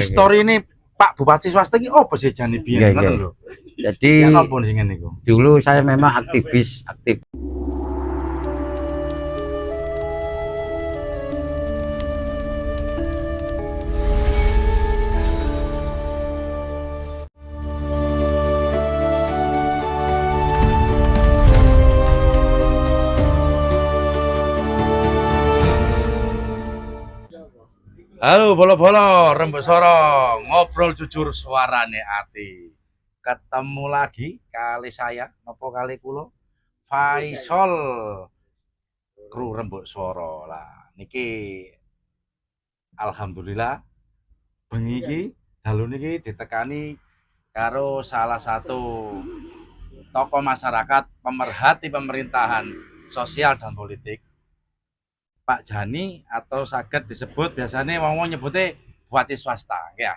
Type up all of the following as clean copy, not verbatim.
Story ini Pak Bupati swasta iki opo sih jane biyen ngono lho. Jadi Ya napa sing ngene iku? dulu saya memang aktif. Halo bolo-bolo, rembuk soro, ngobrol jujur suarane ati. Ketemu lagi kali saya, nopo kali kulo, Faisal, kru rembuk soro lah. Niki, alhamdulillah, bengi iki, dalu niki ditekani karo salah satu tokoh masyarakat pemerhati pemerintahan sosial dan politik. Pak Jani atau saged disebut biasanya wong-wong nyebutnya bupati swasta ya.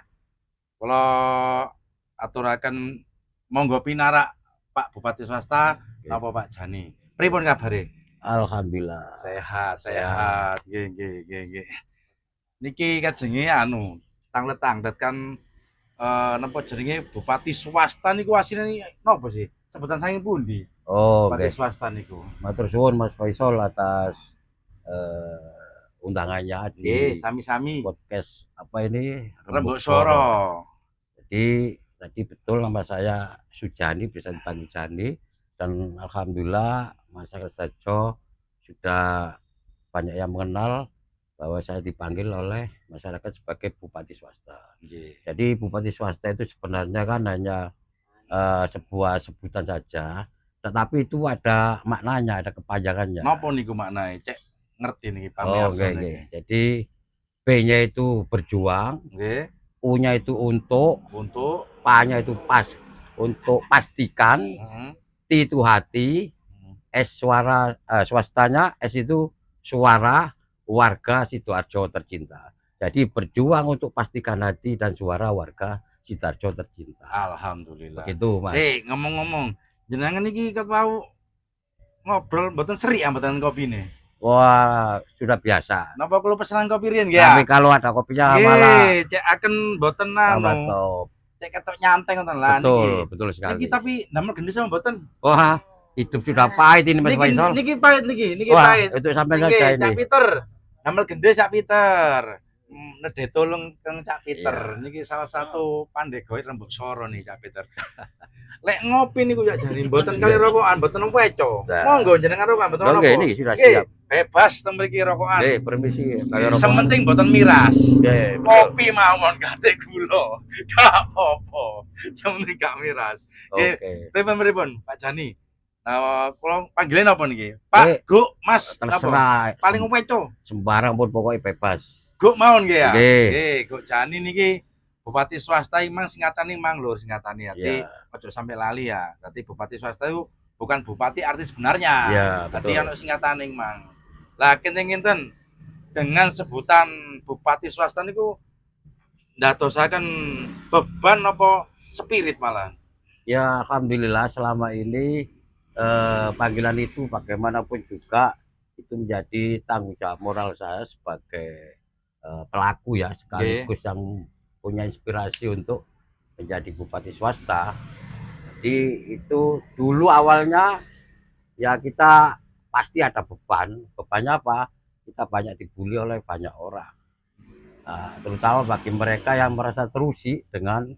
Kalau aturaken monggo pinarak Pak Bupati swasta napa Pak Jani. Pripun kabare? Alhamdulillah. Sehat. Nggih. Niki kajenge anu, tanglet-tanglet kan napa jenenge bupati swasta niku asline napa sih? Sebutan saking pundi? Oh, Bupati oke. swasta niku. Matur suwun Mas Faisal atas undangannya di Sami-sami. podcast apa ini Rembuk Soro. Jadi tadi betul nama saya Sujani, bisa dipanggil Jani, dan alhamdulillah masyarakat Sajo sudah banyak yang mengenal bahwa saya dipanggil oleh masyarakat sebagai bupati swasta. Jadi bupati swasta itu sebenarnya kan hanya sebuah sebutan saja, tetapi itu ada maknanya, ada kepanjangannya. Napa niku maknae? Cek ngerti niki Oh, pamirsa nggih. Jadi B-nya itu berjuang, nggih. U-nya itu untuk, P-nya itu pas untuk pastikan, T itu hati, S suara swastanya, S itu suara warga Sidoarjo tercinta. jadi berjuang untuk pastikan hati dan suara warga Sidoarjo tercinta. Alhamdulillah. Begitu, Mas. Ngomong-ngomong, jenengan iki ketau ngobrol mboten seri ambatan kopine. Wah, sudah biasa. Napa kula pesenan kopi riyen nggih? Tapi kalau ada kopinya malah cek akan mboten anu. Cek ketok nyanteng ngoten lah niki. Betul sekali. Niki tapi damel gendis sama mboten. Wah, hidup sudah pahit ini Mas Faisal. Niki pahit niki Wah, pahit. Itu sampai saja ini. Cak Peter. Damel gendis Cak Peter. Nedhe tolong kang Cak Peter. Niki salah satu pandegawai Rembuk Soro nih Cak Peter. Lek ngopi niku ya jane mboten kali rokokan, mboten weco. Monggo jenengan rokokan mboten napa. Oke, niki sudah siap. Bebas teng mriki rokokan. Nggih, permisi kali rokokan. Sementing mboten miras. Nggih. Kopi mawon gate gula. Gak apa-apa. Sementing gak miras. Nggih. Pripun Pak Jani? Nah, kula panggilan apa niki? Pak, Guk, Mas, terserah. Paling weco. Sembarang pun pokoknya bebas. Guk mawon nggih ya? Nggih. Guk Jani niki bupati swasta mang singkatane mang lur singkatane ati ojo sampai lali ya. Berarti bupati swasta itu bukan bupati arti sebenarnya. Iya, berarti ono singkatane mang. Lah kinten-kinten dengan sebutan bupati swasta niku ndadosaken beban apa spirit malah? Ya alhamdulillah selama ini panggilan itu bagaimanapun juga itu menjadi tanggung jawab moral saya sebagai pelaku ya, sekaligus yang punya inspirasi untuk menjadi bupati swasta. Jadi itu dulu awalnya ya kita pasti ada beban. Bebannya apa? Kita banyak dibully oleh banyak orang. Terutama bagi mereka yang merasa terusik dengan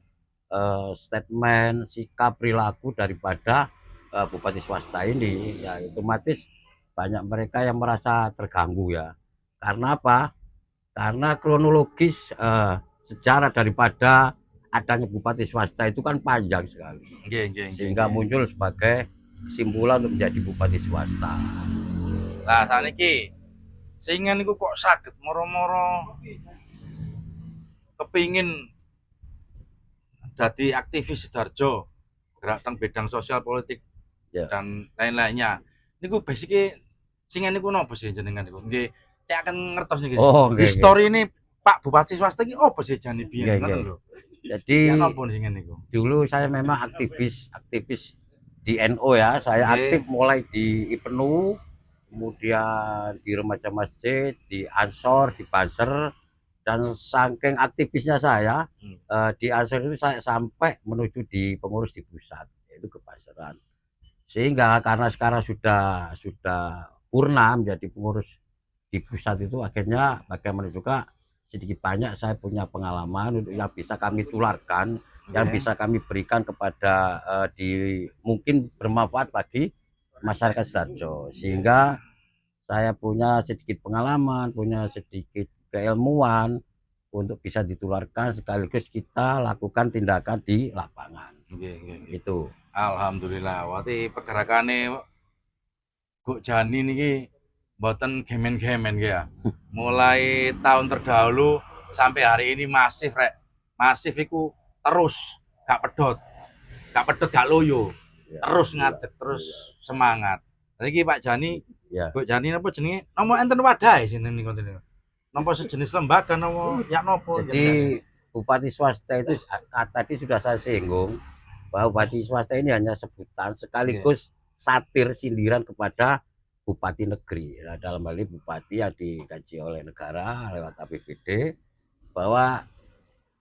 statement, sikap, perilaku daripada bupati swasta ini, ya otomatis banyak mereka yang merasa terganggu ya. Karena apa? Karena kronologis sejarah daripada adanya bupati swasta itu kan panjang sekali. Sehingga muncul sebagai kesimpulan untuk menjadi bupati swasta. Lah saniki sehingga niku kok saged moro-moro kepingin jadi aktivis Sidoarjo, gerak teng bidang sosial politik dan lain-lainnya. Niku basicnya sing niku napa sih jenengan niku? Nggih, cek akan ngertos niki. History ini Pak Bupati swasta iki opo sih jane biyen ngono lho. Jadi niku. Dulu saya memang aktivis di NU ya. Saya aktif mulai di IPNU, kemudian di remaja masjid, di Ansor, di Banser, Dan saking aktivisnya saya Hmm. di Ansor itu saya sampai menuju di pengurus di pusat, yaitu Kebaseran. Sehingga karena sekarang sudah purna menjadi pengurus di pusat itu, akhirnya bagaimana juga sedikit banyak saya punya pengalaman untuk yang bisa kami tularkan, yang Oke. bisa kami berikan kepada di mungkin bermanfaat bagi masyarakat Sidoarjo. Sehingga saya punya sedikit pengalaman, punya sedikit keilmuan untuk bisa ditularkan sekaligus kita lakukan tindakan di lapangan. Nggih, nggih, nggih. Itu. Alhamdulillah. Berarti pergerakane Guk Jani niki mboten gemen-gemen ya. Mulai tahun terdahulu sampai hari ini masif rek. Masif iku terus gak pedot. Gak pedot gak loyo. Ya, Terus iya, ngadeg, terus semangat. Jadi Pak Jani, ya. Guk Jani napa jenenge? Nomo enten wadahe sinten niku ngoten niku. Napa sejenis lembaga nopo ya nopo? Jadi bupati swasta itu tadi sudah saya singgung bahwa bupati swasta ini hanya sebutan sekaligus satir sindiran kepada bupati negeri. Nah, dalam hal ini bupati yang digaji oleh negara lewat APBD, bahwa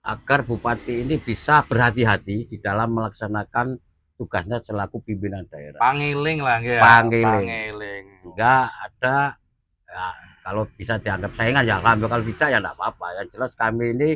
agar bupati ini bisa berhati-hati di dalam melaksanakan tugasnya selaku pimpinan daerah. Pangiling lah nggih ya. Pangiling. Enggak ada ya, kalau bisa dianggap saingan ya alhamdulillah, kalau tidak ya enggak apa-apa. Yang jelas kami ini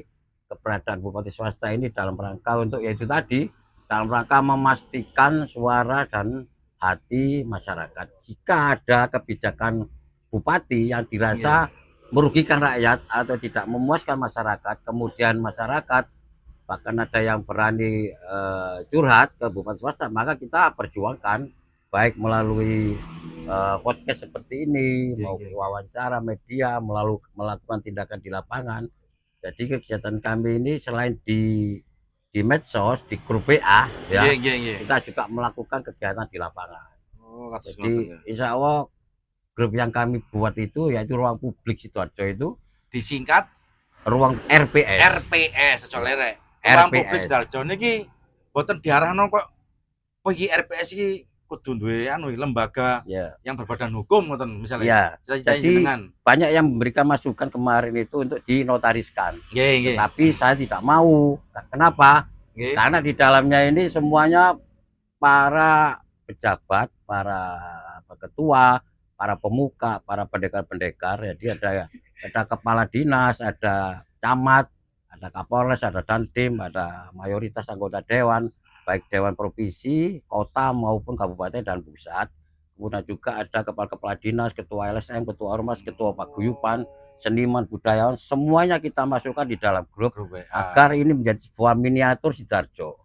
keberadaan bupati swasta ini dalam rangka untuk yaitu tadi, dalam rangka memastikan suara dan hati masyarakat. Jika ada kebijakan bupati yang dirasa merugikan rakyat atau tidak memuaskan masyarakat, kemudian masyarakat bahkan ada yang berani curhat ke bupati swasta, maka kita perjuangkan baik melalui podcast seperti ini, maupun wawancara media, melakukan tindakan di lapangan. Jadi kegiatan kami ini selain di medsos, di grup WA, ya, kita juga melakukan kegiatan di lapangan. Jadi insya Allah grup yang kami buat itu yaitu Ruang Publik Sidoarjo, itu disingkat Ruang RPS. RPS aja lerek. Ruang Publik Sidoarjo niki boten diarahno kok iki RPS iki kudu duwe anu lembaga yang berbadan hukum ngoten misalnya. Jadi banyak yang memberikan masukan kemarin itu untuk dinotariskan. Tapi saya tidak mau. Kenapa? Karena di dalamnya ini semuanya para pejabat, para ketua, para pemuka, para pendekar-pendekar. Jadi ada kepala dinas, ada camat, ada kapolres, ada dandim, ada mayoritas anggota dewan, baik dewan provinsi, kota maupun kabupaten dan pusat. Kemudian juga ada kepala-kepala dinas, ketua LSM, ketua ormas, ketua paguyuban, seniman, budayawan, semuanya kita masukkan di dalam grup agar ini menjadi sebuah miniatur Sidoarjo.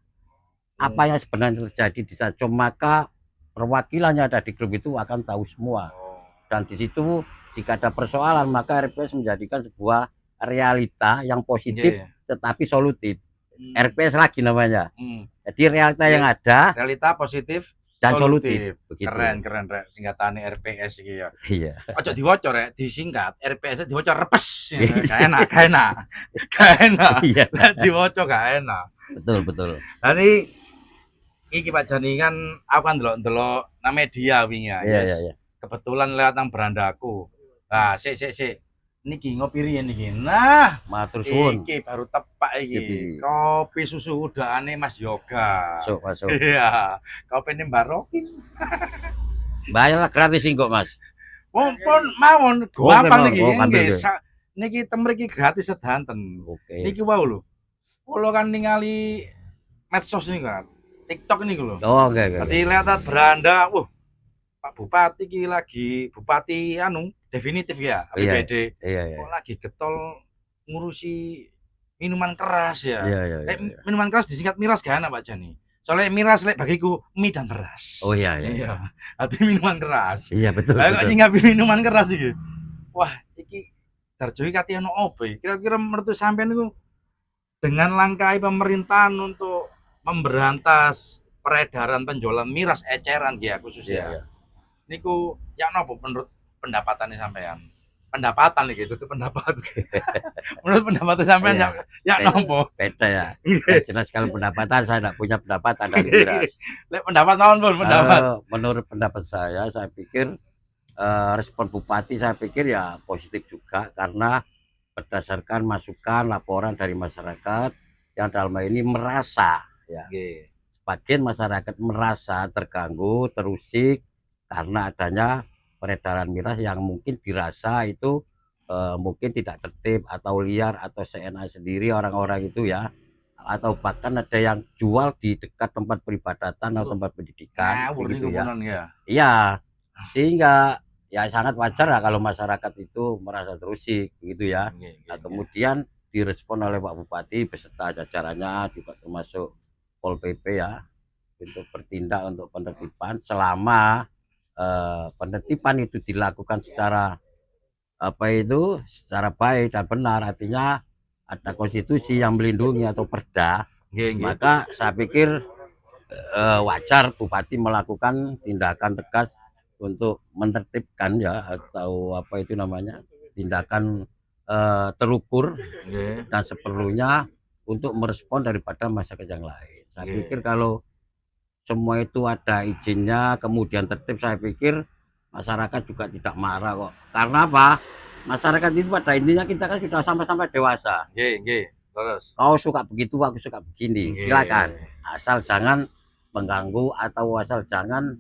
Apa yang sebenarnya terjadi di Sidoarjo, maka perwakilannya ada di grup itu akan tahu semua. Dan di situ jika ada persoalan, maka RPS menjadikan sebuah realita yang positif tetapi solutif. RPS lagi namanya. Jadi realita yang ada, realita positif dan solutif. Begitu. Keren rek singkatane RPS iki ya. Iya. Ojo diwaca rek, disingkat RPS diwaca repes. Gak enak. Iya. Diwaca gak enak. Betul. Nanti iki Pak Jani kan aku kan ndelok nang media wingi ya. Iya. Kebetulan lewat nang berandaku. Nah, sik. Niki ngopi riyen niki. Nah, matur suwun. Iki baru tepak iki. Kopi susu udane Mas Yoga. Masuk. Iya. Kopi ini Mbak Rokin. Bayarlah gratis kok, Mas. Pun mawon gampang niki. Niki temriki gratis sedanten. Niki wau lho. Kula kan ningali medsos niku kan. TikTok niku lho. Oke. Berarti lihat beranda, Pak Bupati ki lagi bupati anu definitif ya, APBD. Iya. Kok lagi getol ngurusi minuman keras ya. Iya. Minuman keras disingkat miras gak enak Pak Jani. Soalnya miras bagiku mie dan beras. Oh iya. Arti minuman keras. Iya betul. Kok nyinggapi minuman keras iki. Wah, iki Sidoarjo iki kate ono opo? Kira-kira menurut sampean niku dengan langkah pemerintahan untuk memberantas peredaran penjualan miras eceran ya khususnya. Niku ya nopo menurut pendapatannya sampean? Pendapatan nih gitu, itu pendapat. Menurut pendapatan sampean ya nopo? Beda ya. Jelas kalau pendapatan saya tidak punya pendapatan dari miras. Pendapat naon pun pendapat. Menurut pendapat saya pikir respon bupati saya pikir ya positif juga, karena berdasarkan masukan laporan dari masyarakat yang dalam hal ini merasa ya, Nggih. sebagian masyarakat merasa terganggu, terusik karena adanya peredaran miras yang mungkin dirasa itu mungkin tidak tertib atau liar atau seenak sendiri orang-orang itu ya, atau bahkan ada yang jual di dekat tempat peribadatan atau tempat pendidikan Ngawur begitu niku ya. punan ya. Iya, sehingga ya sangat wajar lah kalau masyarakat itu merasa terusik begitu ya. Nggih, Nah, nggih. kemudian direspon oleh Pak Bupati beserta jajarannya juga termasuk Pol PP ya, untuk bertindak untuk penertiban selama penertiban itu dilakukan secara secara baik dan benar, artinya ada konstitusi yang melindungi atau perda, Nggih, nggih. maka saya pikir wajar Bupati melakukan tindakan tegas untuk menertibkan ya, atau apa itu namanya, tindakan terukur Nggih. dan seperlunya untuk merespon daripada masyarakat yang lain. Saya Nggih. pikir kalau semua itu ada izinnya kemudian tertib, saya pikir masyarakat juga tidak marah kok. Karena apa? Masyarakat itu pada intinya kita kan sudah sama-sama dewasa. Nggih, nggih. Terus. Kau suka begitu, aku suka begini. Nggih. Silakan. Asal jangan mengganggu atau asal jangan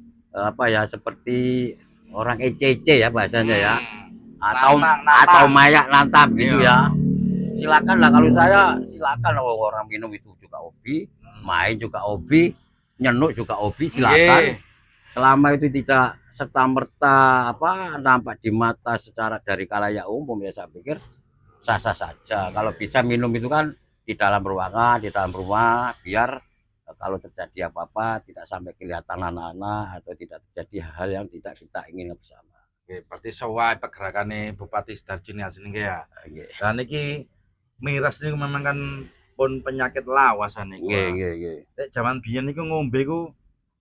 seperti orang ece-ece ya bahasanya ya. Atau mayak nantang gitu ya. Silakan lah, kalau saya silakan, orang minum itu juga hobi, main juga hobi, nyenuk juga hobi, silakan. Selama itu tidak serta merta nampak di mata secara dari khalayak umum ya, saya pikir sah-sah saja. Kalau bisa minum itu kan di dalam ruangan, di dalam rumah, biar kalau terjadi apa-apa tidak sampai kelihatan anak-anak atau tidak terjadi hal yang tidak kita inginkan bersama. Oke, berarti sesuai pergerakannya Bupati Sidoarjo ini ya. Dan ini miras ini memang kan pun penyakit lawas niku. Nggih. Zaman biyen niku ngombe ku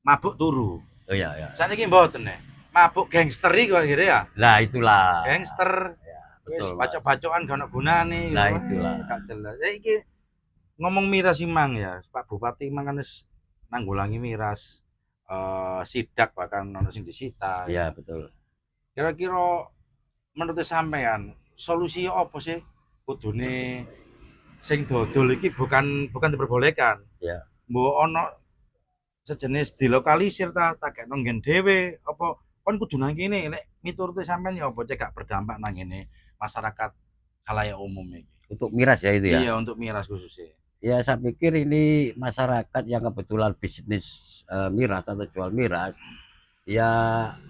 mabuk turu. Oh iya ya. Saniki mboten nih. Mabuk gangster iku akhirnya ya. Lah itulah. Gangster. Ya, Wis betul. bacok-bacokan gak ono gunane. Lah itulah. Gak jelas. Iki ngomong miras Mang ya, Pak Bupati Mang kan wis nanggulangi miras. Sidak bahkan ono sing disita. Iya, betul. Kira-kira menurut sampean solusi apa sih kudune sing dodol iki bukan diperbolehkan. Ya. Mbok ono sejenis dilokalisir tak gekno nggen dhewe apa kon kudu nang kene nek miturute sampean ya apa cek gak berdampak nang ngene masyarakat khalayak umum iki. Untuk miras ya itu ya. Iya, untuk miras khususnya. Ya, saya pikir ini masyarakat yang kebetulan bisnis miras atau jual miras ya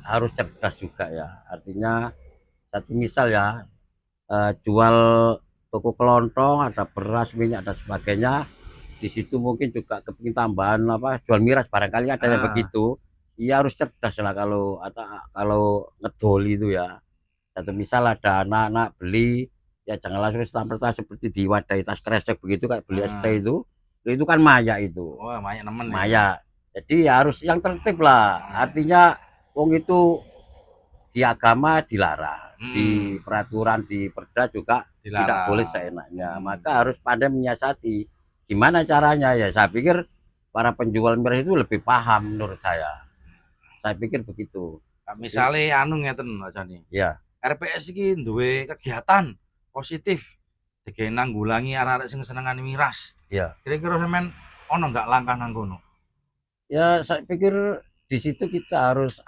harus cerdas juga ya. Artinya satu misal ya, jual toko kelontong, ada beras, minyak dan sebagainya. Di situ mungkin juga kepingin tambahan jual miras, barangkali ada yang begitu. Ia harus cerdas lah kalau ngedol itu ya. Satu misal ada anak-anak beli, ya jangan langsung serta-merta seperti di wadah tas kresek begitu kayak beli ST itu kan maya itu. Oh, maya nemen. Maya. Jadi ya harus yang tertib lah. Artinya wong itu di agama dilarang, di peraturan di perda juga dilarang. Tidak boleh seenaknya. Maka harus pandai menyiasati. Gimana caranya ya? Saya pikir para penjual miras itu lebih paham menurut saya. Saya pikir begitu. Misalnya anu ngeten aja nih. Ya. RPS iki duwe kegiatan positif digawe nanggulangi arek-arek sing senengane miras. Ya. Kira-kira sampean ono enggak langkah nang kono? Ya, saya pikir di situ kita harus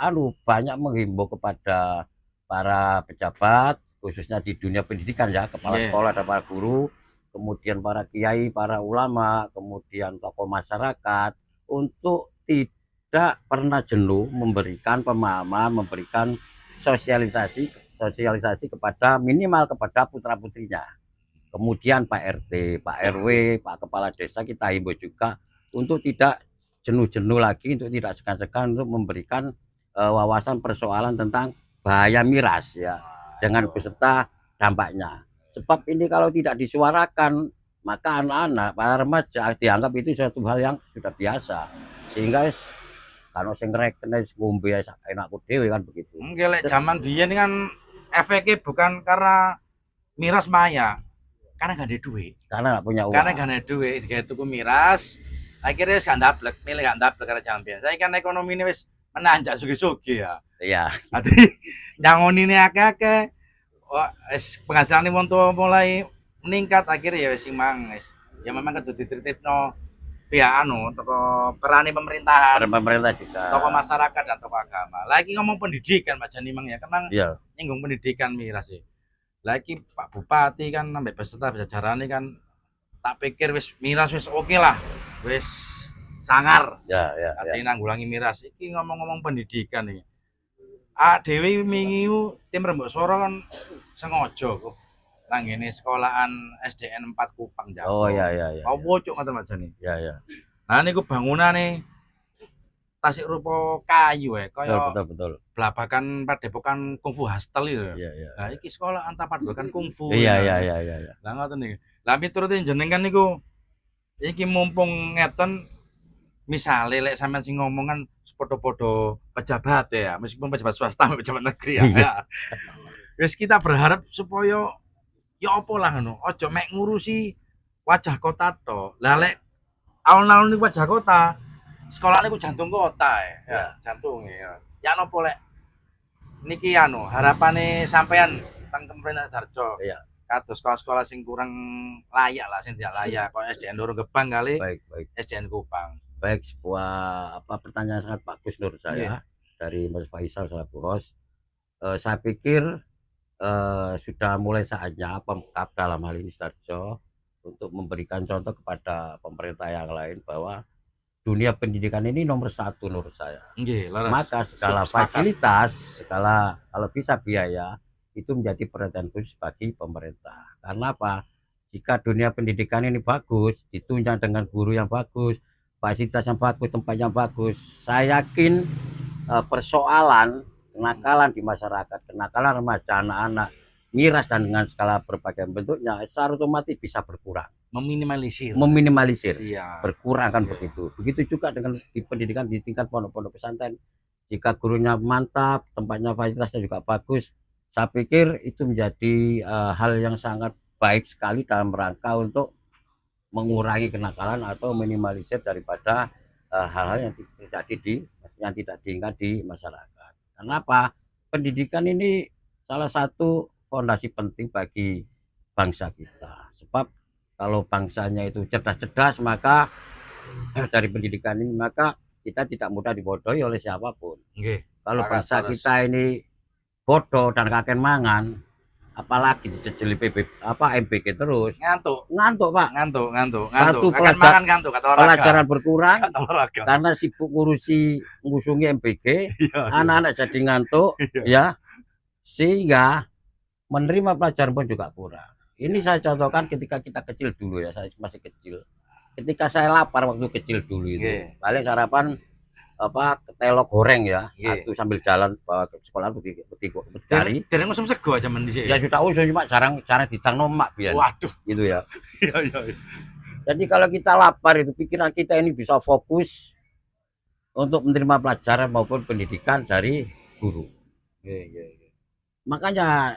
banyak menghimbau kepada para pejabat khususnya di dunia pendidikan ya, kepala sekolah dan para guru, kemudian para kiai, para ulama, kemudian tokoh masyarakat untuk tidak pernah jenuh memberikan pemahaman, memberikan sosialisasi kepada minimal kepada putra-putrinya. Kemudian Pak RT, Pak RW, Pak Kepala Desa kita himbau juga untuk tidak jenuh-jenuh lagi, untuk tidak segan-segan untuk memberikan wawasan persoalan tentang bahaya miras ya, dengan beserta dampaknya. Sebab ini kalau tidak disuarakan, maka anak-anak, para remaja dianggap itu suatu hal yang sudah biasa. Sehingga kalau sing ngrekene ngombe enakku dhewe kan begitu. Nggih, lek zaman biyen kan efeknya bukan karena miras maya, karena gak ada duit. Karena gak punya uang. Karena gak ada duit, kayak tuku miras, akhirnya wis gak ndablek, milih gak ndablek karena zaman biyen. Saya kan ekonomi ini wis menanjak sugi-sugi ya. Iya. Dadi nyangonine akeh-akeh, penghasilan wong tua mulai meningkat akhirnya ya wis mang wis. Ya memang kudu dititipno pihak anu toko perane pemerintahan, Pemerintah juga. tokoh masyarakat dan tokoh agama. Lagi ngomong pendidikan Pak Jani mang ya, kenang Iya. nyinggung pendidikan miras sih. Lagi Pak Bupati kan sampai beserta jajaran kan tak pikir wis miras wis oke lah. Wis sangar. Ya. Ati nanggulangi miras. Iki ngomong-ngomong pendidikan nih. Dewi minggu tim Rembuk Soro kan sengaja kok nang ngene sekolahan SDN 4 Kupang Jawa. Oh ya. Apa cuk ngoten Mas Jani. Ya. Nah niku bangunane tasik rupa kayu kaya Betul. blabakan padepokan kungfu Hostel itu. Iya. Nah iki sekolah antar padepokan kungfu. Iya. Lah ngoten niki. Lah miturut jenengan niku iki mumpung ngeten misale lek sampean sing ngomong kan padha-padha pejabat ya, meskipun pejabat swasta pejabat negeri ya. Iya. Wis kita berharap supaya ya apa lah ngono, aja mek ngurusi wajah kota to. Lah lek alun-alun niku wajah kota, sekolah niku jantung kota ya, jantung ya. Ya napa lek niki anu harapane sampean teng pemerintah Sarjo. Iya. Kados sekolah-sekolah sing kurang layak lah, sing tidak layak, kok SDN Loro Gebang kali, Baik. SDN Kupang. Baik, sebuah pertanyaan sangat bagus menurut saya dari Mas Faisal selaku host. Saya pikir sudah mulai saatnya Pemkab dalam hal ini Sarjo untuk memberikan contoh kepada pemerintah yang lain bahwa dunia pendidikan ini nomor satu menurut saya. Maka skala fasilitas, skala kalau bisa biaya itu menjadi perhatian khusus bagi pemerintah. Karena apa? Jika dunia pendidikan ini bagus, ditunjang dengan guru yang bagus, fasilitas yang bagus, tempat yang bagus, saya yakin persoalan kenakalan di masyarakat, kenakalan remaja, anak-anak, miras dan dengan skala berbagai bentuknya secara otomatis bisa berkurang. Meminimalisir. Berkurang kan begitu. Begitu juga dengan di pendidikan di tingkat pondok-pondok pesantren. Jika gurunya mantap, tempatnya fasilitasnya juga bagus, saya pikir itu menjadi hal yang sangat baik sekali dalam rangka untuk mengurangi kenakalan atau minimalisir daripada hal-hal yang terjadi yang tidak diingat di masyarakat. Kenapa? Pendidikan ini salah satu fondasi penting bagi bangsa kita. Sebab kalau bangsanya itu cerdas-cerdas, maka dari pendidikan ini maka kita tidak mudah dibodohi oleh siapapun. Kalau bangsa kita ini bodoh dan kakek mangan, apalagi dijejeli MBG terus ngantuk Pak, satu pelajaran berkurang karena sibuk ngusungi MBG, anak-anak jadi ngantuk ya, sehingga menerima pelajaran pun juga kurang. Ini saya contohkan ketika kita kecil dulu ya, saya masih kecil, ketika saya lapar waktu kecil dulu itu paling sarapan telok goreng ya, satu sambil jalan bawa ke sekolah dari usum sego aja mendisi. Ya sudah usum, cuma jarang ditang nomak biar. Waduh, gitu ya. Jadi kalau kita lapar itu pikiran kita ini bisa fokus untuk menerima pelajaran maupun pendidikan dari guru. Makanya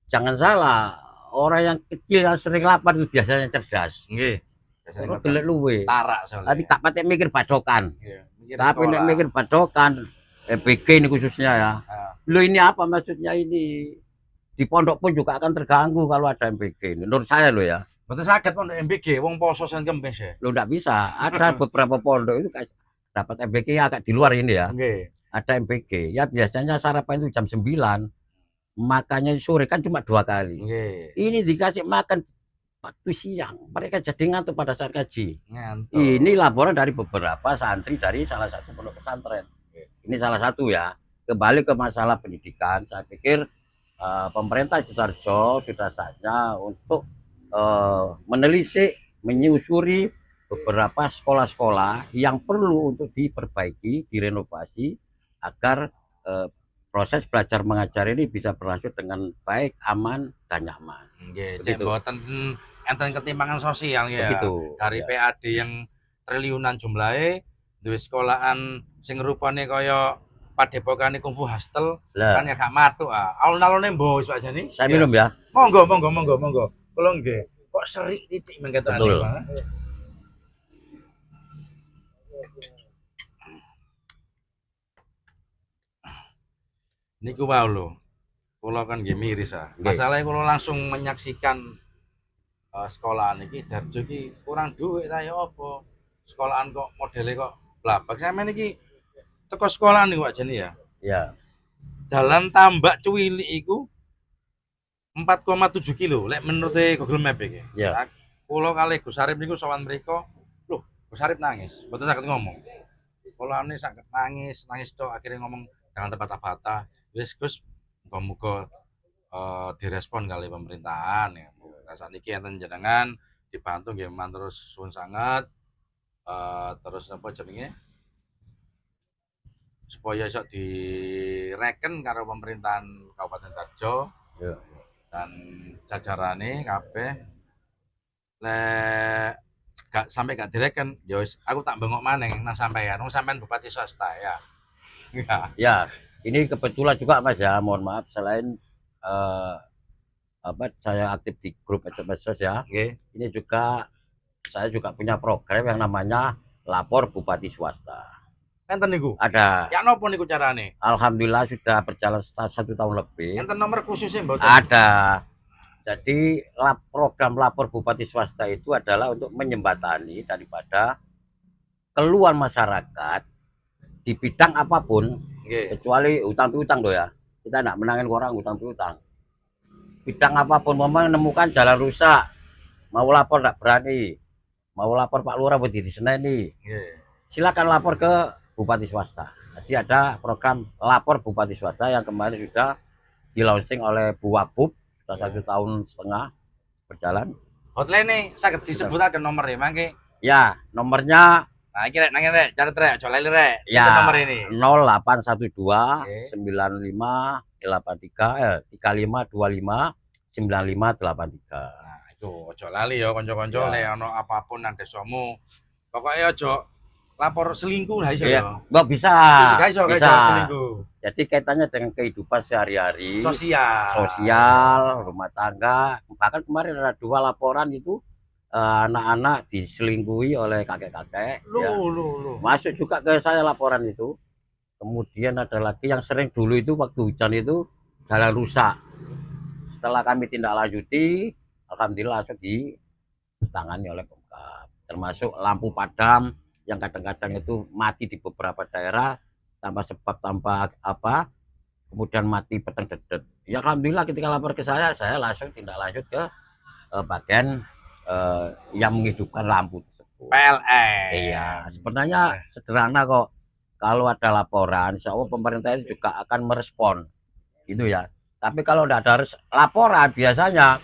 jangan salah, orang yang kecil yang sering lapar itu biasanya cerdas. Orang gelek luwe. Tapi tak patek mikir badokan. Tapi nek mikir badokan, MBG ini khususnya ya. Lo ini apa maksudnya ini? Di pondok pun juga akan terganggu kalau ada MBG ini. Menurut saya lo ya. Betul sakit pondok MBG, wong poso sen kemis ya. Lo enggak bisa. Ada beberapa pondok itu dapat MBG agak di luar ini ya. Ada MBG. Ya biasanya sarapan itu jam 9. Makanya sore kan cuma 2 kali. Ini dikasih makan waktu siang, mereka jadi ngantuk pada saat kaji. Ini laporan dari beberapa santri dari salah satu pondok pesantren. Ini salah satu ya. Kembali ke masalah pendidikan, saya pikir pemerintah Sidoarjo sudah saatnya untuk menelisik, menyusuri beberapa sekolah-sekolah yang perlu untuk diperbaiki, direnovasi agar proses belajar mengajar ini bisa berlanjut dengan baik, aman, dan nyaman. Enten ketimpangan sosial ya. Begitu, dari PAD yang triliunan jumlahnya, duwe sekolahan sing rupane kaya padepokane Kungfu Hostel kan ya gak matuk alun-alune mbos Pak Jani. Saya minum ya. Monggo. Kula nggih. Kok serik titik mengketan. Betul. Niku wae lho. Kula kan nggih miris ah. Nggih. Masalahnya kula langsung menyaksikan sekolahan iki Darjo iki kurang duit ta ya apa? Sekolahan kok modele kok blabak. Sampeyan iki teko sekolahan niku Pak Jeni ya. Ya, Dalan Tambak Cuwili iku 4,7 kilo lek menurut Google Map iki. ya. Kula kalih Gus Arif niku sowan mriko, loh Gus Arif nangis, mboten saged ngomong. Kula ne saged nangis, nangis tok akhirnya ngomong jangan terbata-bata. Wis Gus, muga-muga direspon kali pemerintahan ya. Saniki enten jenengan dibantu nggih man terus suwun sanget. Terus apa jenenge? Supaya iso direken karo pemerintahan Kabupaten Darjo Ya. dan jajarane kabeh lek gak direken ya wis aku tak bengok maneh nang sampean. Wong sampean bupati swasta ya. Ya. Ya, ini kebetulan juga Mas ya, mohon maaf selain saya aktif di grup SMS ya. Nggih. Ini juga saya juga punya program yang namanya Lapor Bupati Swasta. Enten niku. Ada. Ya napa niku carane? Alhamdulillah sudah berjalan 1 tahun lebih. Enten nomor khususnya mboten? Ada. Jadi program Lapor Bupati Swasta itu adalah untuk menyembatani daripada keluhan masyarakat di bidang apapun, kecuali utang piutang doh ya. Kita tidak menangin orang utang piutang. Bidang apapun, menemukan jalan rusak, mau lapor tidak berani, mau lapor Pak Lurah buat di Seneni, silakan lapor ke Bupati Swasta. Jadi ada program Lapor Bupati Swasta yang kemarin sudah di launching oleh Bu Wabub, sudah 1 tahun setengah berjalan. Hotline nih saged disebutaken nomornya mangke. Ya, nomornya Nah, iki rek nangin rek, catet rek, aja lali rek. ya, Itu nomor ini. 0812 95 83 3525 9583. Nah, itu aja lali ya kanca-kanca lek ana apapun nang desamu. Pokoke aja lapor selingkuh lah iso ya. Nggak bisa. Bisa. Selingkuh. Jadi kaitannya dengan kehidupan sehari-hari, sosial, rumah tangga. Bahkan kemarin ada 2 laporan itu anak-anak diselingkuhi oleh kakek-kakek. Masuk juga ke saya laporan itu. Kemudian ada lagi yang sering dulu itu waktu hujan itu jalan rusak. Setelah kami tindak lanjuti, alhamdulillah langsung ditangani oleh Pemkab. Termasuk lampu padam yang kadang-kadang itu mati di beberapa daerah tanpa sebab tanpa apa, kemudian mati peteng dedet. Ya alhamdulillah ketika lapor ke saya langsung tindak lanjut ke bagian yang menghidupkan lampu tersebut. PLN. Iya, sebenarnya sederhana kok. Kalau ada laporan, insya Allah pemerintah itu juga akan merespon, gitu ya. Tapi kalau tidak ada laporan, biasanya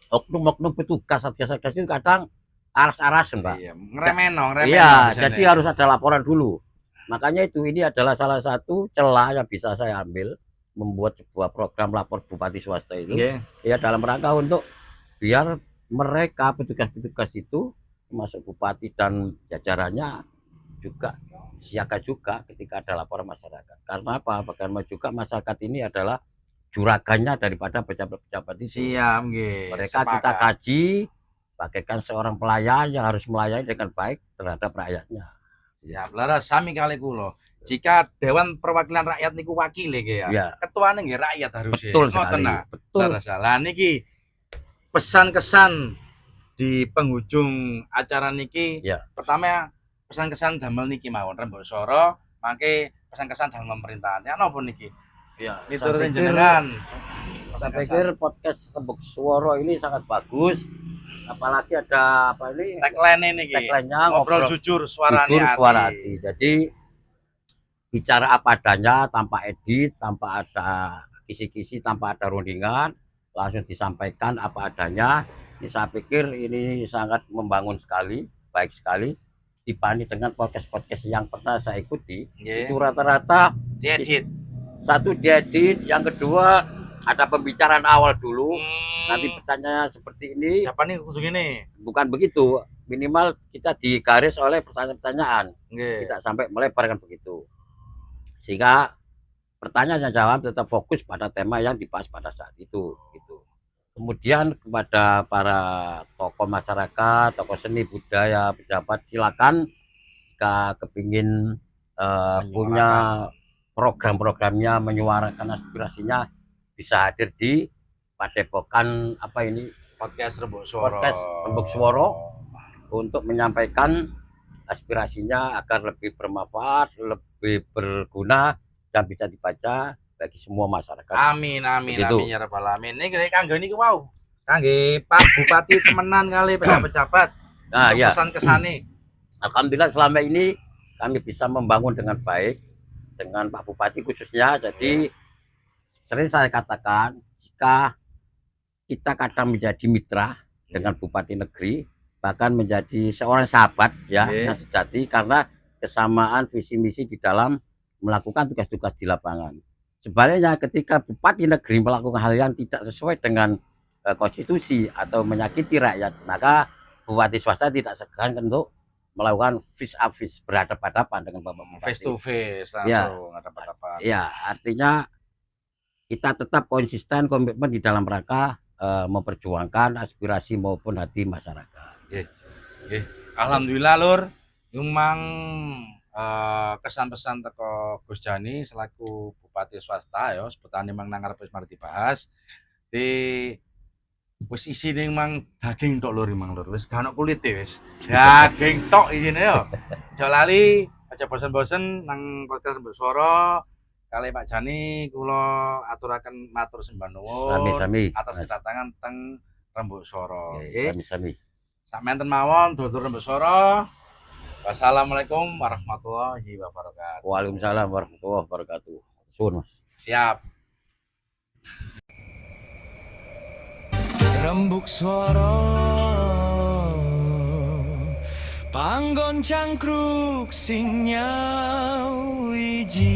oknum-oknum petugas satgas-satgas itu kadang aras-arasan, Pak. Iya, ngeremeno. Iya, jadi harus ada laporan dulu. Makanya itu ini adalah salah satu celah yang bisa saya ambil membuat sebuah program lapor bupati swasta itu. Ya dalam rangka untuk biar mereka petugas-petugas itu termasuk bupati dan jajarannya juga siaga juga ketika ada laporan masyarakat. Karena apa? Bagaimana juga masyarakat ini adalah juragannya daripada pejabat-pejabat itu. Siap, Mereka kita kaji bagaikan seorang pelayan yang harus melayani dengan baik terhadap rakyatnya. Ya, laras sami kali kula. Jika Dewan Perwakilan Rakyat niku wakile nggih ya. Ketuane nggih rakyat harusnya. Betul sekali. Betul. Laras lah niki pesan-kesan di penghujung acara niki. Pertama pesan-kesan damel niki mawon Rembuk Soro, mangke pesan-kesan dalam pemerintahan. Ya napa niki? Ya, diturutin jenengan. Saya pikir podcast Rembuk Soro ini sangat bagus. Apalagi ada apa ini? Tagline ini. Tagline-nya ngobrol jujur, suara hati. Jadi bicara apa adanya, tanpa edit, tanpa ada kisi-kisi, tanpa ada rundingan, langsung disampaikan apa adanya. Ini saya pikir ini sangat membangun sekali, baik sekali. Dibanding dengan podcast-podcast yang pernah saya ikuti, itu rata-rata diedit. Satu diedit, yang kedua ada pembicaraan awal dulu, nanti pertanyaan seperti ini. Siapa nih kudu ini? Bukan begitu, minimal kita digaris oleh pertanyaan-pertanyaan, tidak sampai melebar kan begitu. Sehingga pertanyaan yang jawab tetap fokus pada tema yang dibahas pada saat itu. Gitu. Kemudian kepada para tokoh masyarakat, tokoh seni budaya, pejabat, silakan jika kepingin punya program-programnya, menyuarakan aspirasinya, bisa hadir di Padepokan apa ini Podcast Rembuk Swara. Podcast Rembuk Swara untuk menyampaikan aspirasinya agar lebih bermanfaat, lebih berguna dan bisa dibaca bagi semua masyarakat. Amin amin Begitu. amin ya rabbal alamin. Ini kangge niku wau. Kangge Pak Bupati temenan kali pejabat-pejabat. Nah, Untuk ya. pesan kesane. Alhamdulillah selama ini kami bisa membangun dengan baik dengan Pak Bupati khususnya. Jadi sering saya katakan jika kita kadang menjadi mitra dengan Bupati Negeri, bahkan menjadi seorang sahabat ya yang sejati karena kesamaan visi misi di dalam melakukan tugas-tugas di lapangan. Sebaliknya ketika Bupati Negeri melakukan hal yang tidak sesuai dengan konstitusi atau menyakiti rakyat, maka Bupati swasta tidak segan untuk melakukan face up face, berhadapan-hadapan dengan Bapak Bupati. Face to face langsung Ya. hadapan-hadapan. Ya, artinya kita tetap konsisten komitmen di dalam rangka memperjuangkan aspirasi maupun hati masyarakat. Alhamdulillah Lur, memang kesan-pesan teko Gus Jani selaku Bupati swasta ya, sebetane mang nang arep wis mari dibahas. Di wis isine mang daging tok Lur, mang Lur. Wis gak ono kulite wis. Daging tok isine yo. Aja lali, aja bosen-bosen nang podcast Rembuk Swara. Kali Pak Jani kula aturaken matur sembah nuwun Sami-sami. atas kedatangan teng Rembuk Swara. Nggih. Sami-sami. Sakmenten mawon dulur Rembuk Swara. Wassalamualaikum warahmatullahi wabarakatuh. Waalaikumsalam warahmatullahi wabarakatuh. Suwun, Mas. Siap. Rembuk Swara panggon cangkruk sing nyawiji.